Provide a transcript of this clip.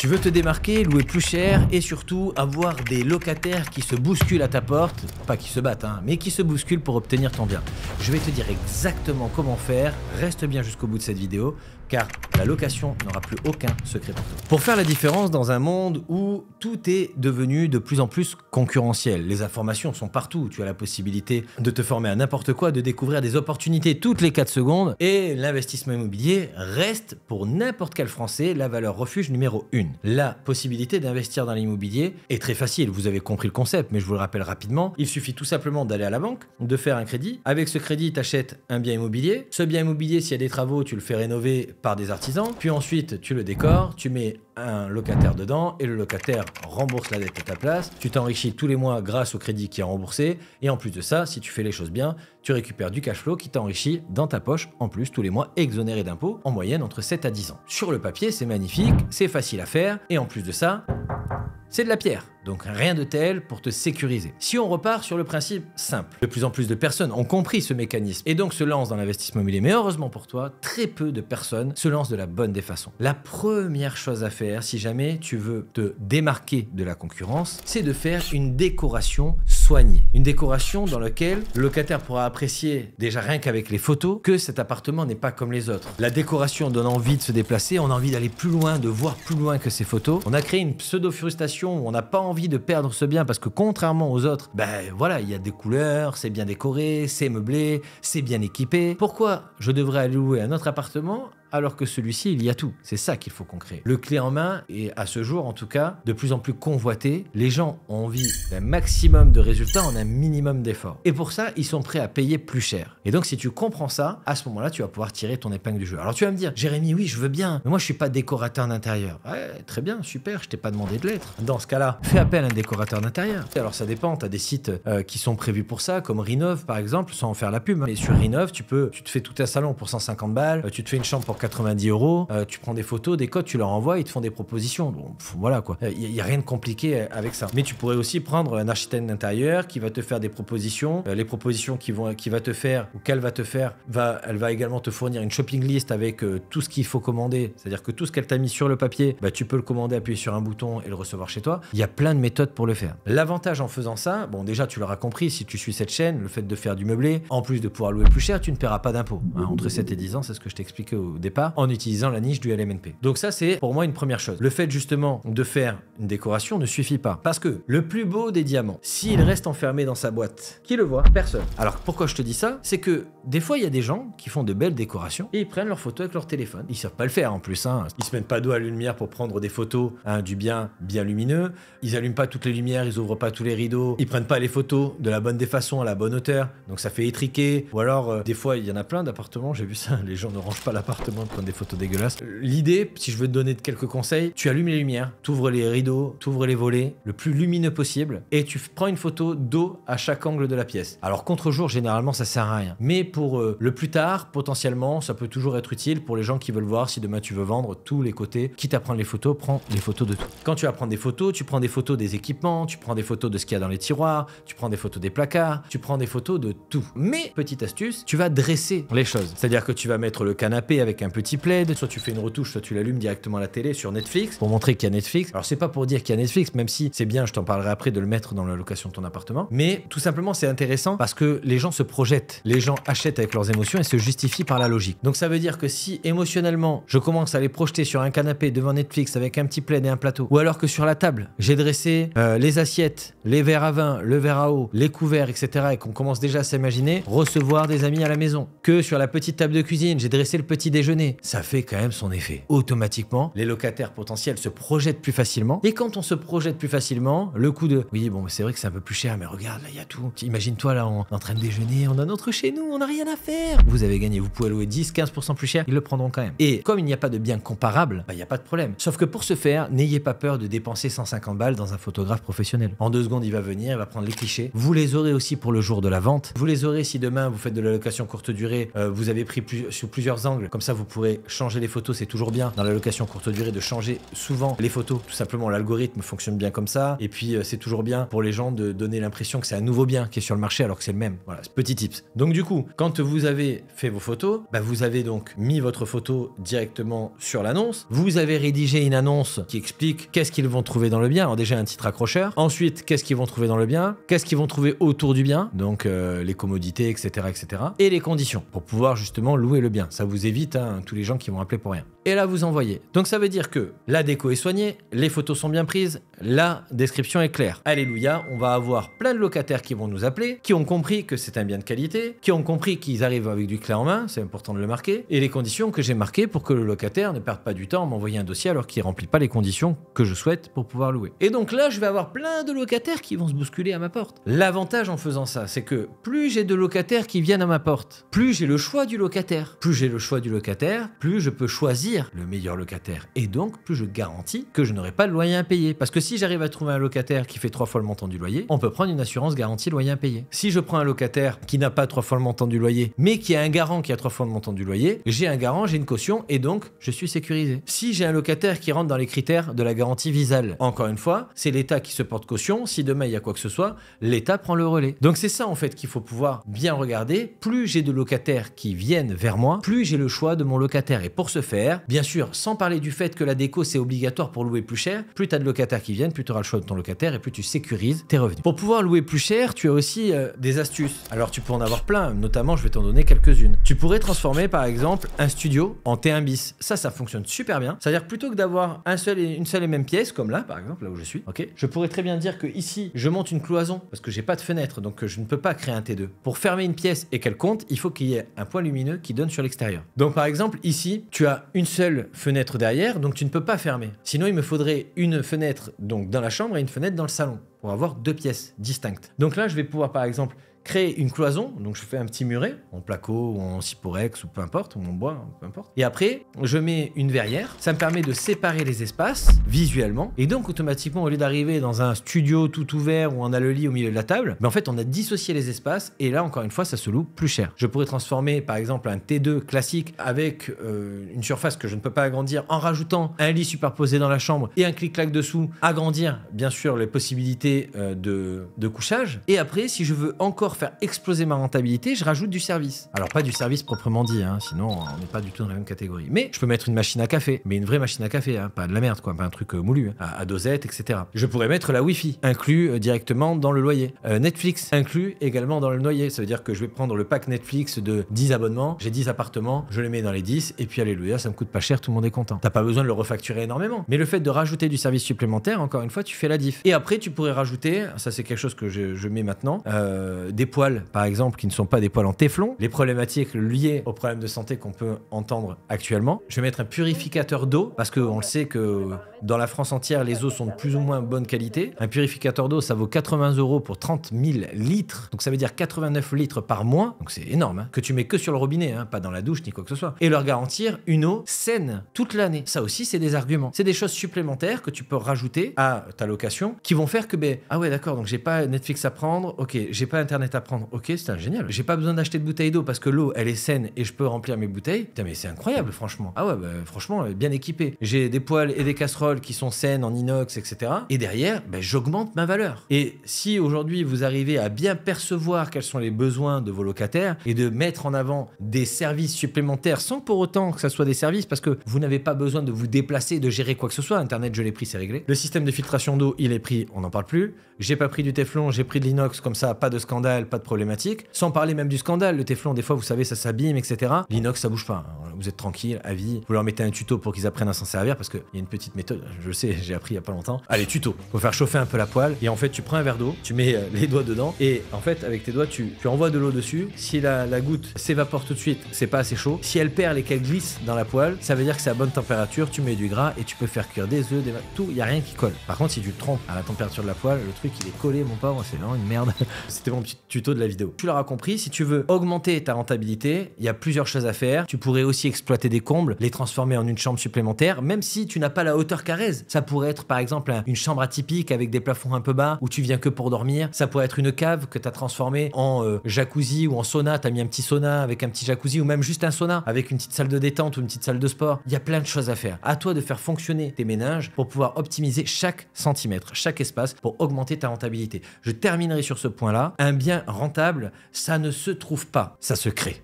Tu veux te démarquer, louer plus cher et surtout avoir des locataires qui se bousculent à ta porte, pas qui se battent, hein, mais qui se bousculent pour obtenir ton bien. Je vais te dire exactement comment faire, reste bien jusqu'au bout de cette vidéo, car la location n'aura plus aucun secret pour toi. Pour faire la différence dans un monde où tout est devenu de plus en plus concurrentiel, les informations sont partout, tu as la possibilité de te former à n'importe quoi, de découvrir des opportunités toutes les 4 secondes, et l'investissement immobilier reste pour n'importe quel Français la valeur refuge numéro 1. La possibilité d'investir dans l'immobilier est très facile, vous avez compris le concept, mais je vous le rappelle rapidement, il suffit tout simplement d'aller à la banque, de faire un crédit, avec ce crédit tu achètes un bien immobilier, ce bien immobilier s'il y a des travaux tu le fais rénover par des artisans, puis ensuite tu le décores, tu mets un locataire dedans et le locataire rembourse la dette à ta place, tu t'enrichis tous les mois grâce au crédit qui est remboursé et en plus de ça, si tu fais les choses bien, tu récupères du cash flow qui t'enrichit dans ta poche en plus tous les mois exonéré d'impôts en moyenne entre 7 à 10 ans. Sur le papier, c'est magnifique, c'est facile à faire et en plus de ça, c'est de la pierre, donc rien de tel pour te sécuriser. Si on repart sur le principe simple, de plus en plus de personnes ont compris ce mécanisme et donc se lancent dans l'investissement immobilier. Mais heureusement pour toi, très peu de personnes se lancent de la bonne des façons. La première chose à faire, si jamais tu veux te démarquer de la concurrence, c'est de faire une décoration soignée. Une décoration dans laquelle le locataire pourra apprécier, déjà rien qu'avec les photos, que cet appartement n'est pas comme les autres. La décoration donne envie de se déplacer, on a envie d'aller plus loin, de voir plus loin que ces photos. On a créé une pseudo-frustration où on n'a pas envie de perdre ce bien parce que contrairement aux autres, ben voilà, il y a des couleurs, c'est bien décoré, c'est meublé, c'est bien équipé. Pourquoi je devrais aller louer un autre appartement alors que celui-ci, il y a tout? C'est ça qu'il faut qu'on crée. Le clé en main est, à ce jour en tout cas, de plus en plus convoité. Les gens ont envie d'un maximum de résultats en un minimum d'efforts. Et pour ça, ils sont prêts à payer plus cher. Et donc, si tu comprends ça, à ce moment-là, tu vas pouvoir tirer ton épingle du jeu. Alors, tu vas me dire, Jérémy, oui, je veux bien, mais moi, je suis pas décorateur d'intérieur. Ouais, très bien, super, je t'ai pas demandé de l'être. Dans ce cas-là, fais appel à un décorateur d'intérieur. Alors, ça dépend, tu as des sites qui sont prévus pour ça, comme Rinov, par exemple, sans en faire la pub. Et sur Rinov, tu te fais tout un salon pour 150 balles, tu te fais une chambre pour 90 €, tu prends des photos, des codes, tu leur envoies, ils te font des propositions. Bon, voilà quoi. Il n'y a rien de compliqué avec ça. Mais tu pourrais aussi prendre un architecte d'intérieur qui va te faire des propositions. Les propositions qu'il va te faire ou qu'elle va te faire, elle va également te fournir une shopping list avec tout ce qu'il faut commander. C'est-à-dire que tout ce qu'elle t'a mis sur le papier, bah, tu peux le commander, appuyer sur un bouton et le recevoir chez toi. Il y a plein de méthodes pour le faire. L'avantage en faisant ça, bon déjà tu l'auras compris, si tu suis cette chaîne, le fait de faire du meublé, en plus de pouvoir louer plus cher, tu ne paieras pas d'impôts. Hein, entre 7 et 10 ans, c'est ce que je t'expliquais au départ, en utilisant la niche du LMNP. Donc ça, c'est pour moi une première chose. Le fait justement de faire une décoration ne suffit pas. Parce que le plus beau des diamants, s'il reste enfermé dans sa boîte, qui le voit? Personne. Alors pourquoi je te dis ça? C'est que des fois, il y a des gens qui font de belles décorations et ils prennent leurs photos avec leur téléphone. Ils savent pas le faire en plus. Hein. Ils se mettent pas d'eau à la lumière pour prendre des photos du bien lumineux. Ils allument pas toutes les lumières, ils ouvrent pas tous les rideaux. Ils prennent pas les photos de la bonne des façons, à la bonne hauteur. Donc ça fait étriquer. Ou alors, des fois, il y en a plein d'appartements, j'ai vu ça, les gens ne rangent pas l'appartement, prennent des photos dégueulasses. L'idée, si je veux te donner quelques conseils, tu allumes les lumières, tu ouvres les rideaux, tu ouvres les volets, le plus lumineux possible, et tu prends une photo d'eau à chaque angle de la pièce. Alors contre-jour, généralement, ça sert à rien. Mais pour le plus tard, potentiellement, ça peut toujours être utile pour les gens qui veulent voir si demain tu veux vendre tous les côtés. Quitte à prendre les photos, prends les photos de tout. Quand tu vas prendre des photos, tu prends des photos des équipements, tu prends des photos de ce qu'il y a dans les tiroirs, tu prends des photos des placards, tu prends des photos de tout. Mais, petite astuce, tu vas dresser les choses. C'est-à-dire que tu vas mettre le canapé avec un petit plaid, soit tu fais une retouche, soit tu l'allumes directement à la télé sur Netflix pour montrer qu'il y a Netflix. Alors c'est pas pour dire qu'il y a Netflix, même si c'est bien, je t'en parlerai après de le mettre dans la location de ton appartement, mais tout simplement c'est intéressant parce que les gens se projettent, les gens achètent avec leurs émotions et se justifient par la logique. Donc ça veut dire que si émotionnellement je commence à les projeter sur un canapé devant Netflix avec un petit plaid et un plateau, ou alors que sur la table j'ai dressé les assiettes, les verres à vin, le verre à eau, les couverts, etc. et qu'on commence déjà à s'imaginer recevoir des amis à la maison, que sur la petite table de cuisine j'ai dressé le petit déjeuner, ça fait quand même son effet. Automatiquement, les locataires potentiels se projettent plus facilement. Et quand on se projette plus facilement, le coup de oui, bon, c'est vrai que c'est un peu plus cher, mais regarde, là, il y a tout. Imagine-toi, là, on est en train de déjeuner, on a notre chez nous, on n'a rien à faire. Vous avez gagné, vous pouvez louer 10-15% plus cher, ils le prendront quand même. Et comme il n'y a pas de bien comparable, bah, il n'y a pas de problème. Sauf que pour ce faire, n'ayez pas peur de dépenser 150 balles dans un photographe professionnel. En 2 secondes, il va venir, il va prendre les clichés. Vous les aurez aussi pour le jour de la vente. Vous les aurez si demain vous faites de la location courte durée, vous avez pris sous plusieurs angles. Comme ça, vous pourrez changer les photos, c'est toujours bien dans la location courte durée de changer souvent les photos. Tout simplement, l'algorithme fonctionne bien comme ça. Et puis, c'est toujours bien pour les gens de donner l'impression que c'est un nouveau bien qui est sur le marché alors que c'est le même. Voilà, petit tips. Donc du coup, quand vous avez fait vos photos, vous avez donc mis votre photo directement sur l'annonce. Vous avez rédigé une annonce qui explique qu'est-ce qu'ils vont trouver dans le bien. Alors déjà un titre accrocheur. Ensuite, qu'est-ce qu'ils vont trouver dans le bien, qu'est-ce qu'ils vont trouver autour du bien, donc les commodités, etc., etc. Et les conditions pour pouvoir justement louer le bien. Ça vous évite tous les gens qui vont appeler pour rien. Et là, vous envoyez. Donc ça veut dire que la déco est soignée, les photos sont bien prises, la description est claire. Alléluia, on va avoir plein de locataires qui vont nous appeler, qui ont compris que c'est un bien de qualité, qui ont compris qu'ils arrivent avec du clé en main, c'est important de le marquer, et les conditions que j'ai marquées pour que le locataire ne perde pas du temps à m'envoyer un dossier alors qu'il ne remplit pas les conditions que je souhaite pour pouvoir louer. Et donc là, je vais avoir plein de locataires qui vont se bousculer à ma porte. L'avantage en faisant ça, c'est que plus j'ai de locataires qui viennent à ma porte, plus j'ai le choix du locataire. Plus j'ai le choix du locataire, plus je peux choisir le meilleur locataire. Et donc, plus je garantis que je n'aurai pas de loyer impayé. Parce que si j'arrive à trouver un locataire qui fait 3 fois le montant du loyer, on peut prendre une assurance garantie loyer impayé. Si je prends un locataire qui n'a pas 3 fois le montant du loyer, mais qui a un garant qui a 3 fois le montant du loyer, j'ai un garant, j'ai une caution et donc je suis sécurisé. Si j'ai un locataire qui rentre dans les critères de la garantie Visale, encore une fois, c'est l'État qui se porte caution. Si demain il y a quoi que ce soit, l'État prend le relais. Donc c'est ça en fait qu'il faut pouvoir bien regarder. Plus j'ai de locataires qui viennent vers moi, plus j'ai le choix de mon locataire. Et pour ce faire, bien sûr, sans parler du fait que la déco c'est obligatoire pour louer plus cher, plus tu as de locataires qui viennent, plus tu auras le choix de ton locataire et plus tu sécurises tes revenus. Pour pouvoir louer plus cher, tu as aussi des astuces. Alors tu peux en avoir plein, notamment je vais t'en donner quelques-unes. Tu pourrais transformer par exemple un studio en T1 bis. Ça fonctionne super bien. C'est-à-dire plutôt que d'avoir une seule et même pièce, comme là par exemple, là où je suis, ok, je pourrais très bien dire que ici je monte une cloison parce que j'ai pas de fenêtre, donc je ne peux pas créer un T2. Pour fermer une pièce et qu'elle compte, il faut qu'il y ait un point lumineux qui donne sur l'extérieur. Donc par exemple ici, tu as une seule fenêtre derrière, donc tu ne peux pas fermer. Sinon, il me faudrait une fenêtre donc dans la chambre et une fenêtre dans le salon pour avoir 2 pièces distinctes. Donc là, je vais pouvoir par exemple créer une cloison, donc je fais un petit muret en placo ou en cyporex ou peu importe, ou en bois, peu importe. Et après, je mets une verrière, ça me permet de séparer les espaces visuellement, et donc automatiquement, au lieu d'arriver dans un studio tout ouvert où on a le lit au milieu de la table, en fait, on a dissocié les espaces, et là, encore une fois, ça se loue plus cher. Je pourrais transformer, par exemple, un T2 classique avec une surface que je ne peux pas agrandir en rajoutant un lit superposé dans la chambre et un clic-clac dessous, agrandir, bien sûr, les possibilités de couchage. Et après, si je veux encore faire exploser ma rentabilité, je rajoute du service. Alors pas du service proprement dit, sinon on n'est pas du tout dans la même catégorie. Mais je peux mettre une machine à café, mais une vraie machine à café, pas de la merde quoi, pas un truc moulu, à dosette, etc. Je pourrais mettre la Wi-Fi, inclus directement dans le loyer. Netflix, inclus également dans le loyer. Ça veut dire que je vais prendre le pack Netflix de 10 abonnements, j'ai 10 appartements, je les mets dans les 10, et puis alléluia, ça me coûte pas cher, tout le monde est content. T'as pas besoin de le refacturer énormément. Mais le fait de rajouter du service supplémentaire, encore une fois, tu fais la diff. Et après, tu pourrais rajouter, ça c'est quelque chose que je mets maintenant, des poêles, par exemple, qui ne sont pas des poêles en téflon, les problématiques liées aux problèmes de santé qu'on peut entendre actuellement. Je vais mettre un purificateur d'eau, parce qu'on le sait que dans la France entière, les eaux sont de plus ou moins bonne qualité. Un purificateur d'eau, ça vaut 80 € pour 30 000 litres, donc ça veut dire 89 litres par mois, donc c'est énorme, que tu mets que sur le robinet, pas dans la douche ni quoi que ce soit, et leur garantir une eau saine toute l'année. Ça aussi, c'est des arguments. C'est des choses supplémentaires que tu peux rajouter à ta location, qui vont faire que, ah ouais, d'accord, donc j'ai pas Netflix à prendre, ok, j'ai pas Internet à prendre, ok, c'est génial. J'ai pas besoin d'acheter de bouteilles d'eau parce que l'eau, elle est saine et je peux remplir mes bouteilles. Putain, mais c'est incroyable, franchement. Ah ouais, franchement, bien équipé. J'ai des poêles et des casseroles qui sont saines en inox, etc. Et derrière, j'augmente ma valeur. Et si aujourd'hui, vous arrivez à bien percevoir quels sont les besoins de vos locataires et de mettre en avant des services supplémentaires sans pour autant que ça soit des services, parce que vous n'avez pas besoin de vous déplacer, de gérer quoi que ce soit. Internet, je l'ai pris, c'est réglé. Le système de filtration d'eau, il est pris, on n'en parle plus. J'ai pas pris du téflon, j'ai pris de l'inox, comme ça, pas de scandale, pas de problématique. Sans parler même du scandale, le téflon, des fois, vous savez, ça s'abîme, etc. L'inox, ça bouge pas. Vous êtes tranquille, à vie. Vous leur mettez un tuto pour qu'ils apprennent à s'en servir, parce qu'il y a une petite méthode, je le sais, j'ai appris il y a pas longtemps. Allez, tuto. Faut faire chauffer un peu la poêle, et en fait, tu prends un verre d'eau, tu mets les doigts dedans, et en fait, avec tes doigts, tu envoies de l'eau dessus. Si la goutte s'évapore tout de suite, c'est pas assez chaud. Si elle perle et qu'elle glisse dans la poêle, ça veut dire que c'est à bonne température, tu mets du gras, et tu peux faire cuire des œufs, tout, il y a rien qui colle. Par contre, si tu te trompes à la température de la poêle, le truc, il est collé, mon pauvre, c'est vraiment une merde. C'était mon petit tuto de la vidéo. Tu l'auras compris, si tu veux augmenter ta rentabilité, il y a plusieurs choses à faire. Tu pourrais aussi exploiter des combles, les transformer en une chambre supplémentaire, même si tu n'as pas la hauteur Carrez. Ça pourrait être par exemple une chambre atypique avec des plafonds un peu bas où tu viens que pour dormir. Ça pourrait être une cave que tu as transformée en jacuzzi ou en sauna. Tu as mis un petit sauna avec un petit jacuzzi ou même juste un sauna avec une petite salle de détente ou une petite salle de sport. Il y a plein de choses à faire. À toi de faire fonctionner tes ménages pour pouvoir optimiser chaque centimètre, chaque espace pour augmenter ta rentabilité. Je terminerai sur ce point-là. Un bien rentable, ça ne se trouve pas, ça se crée.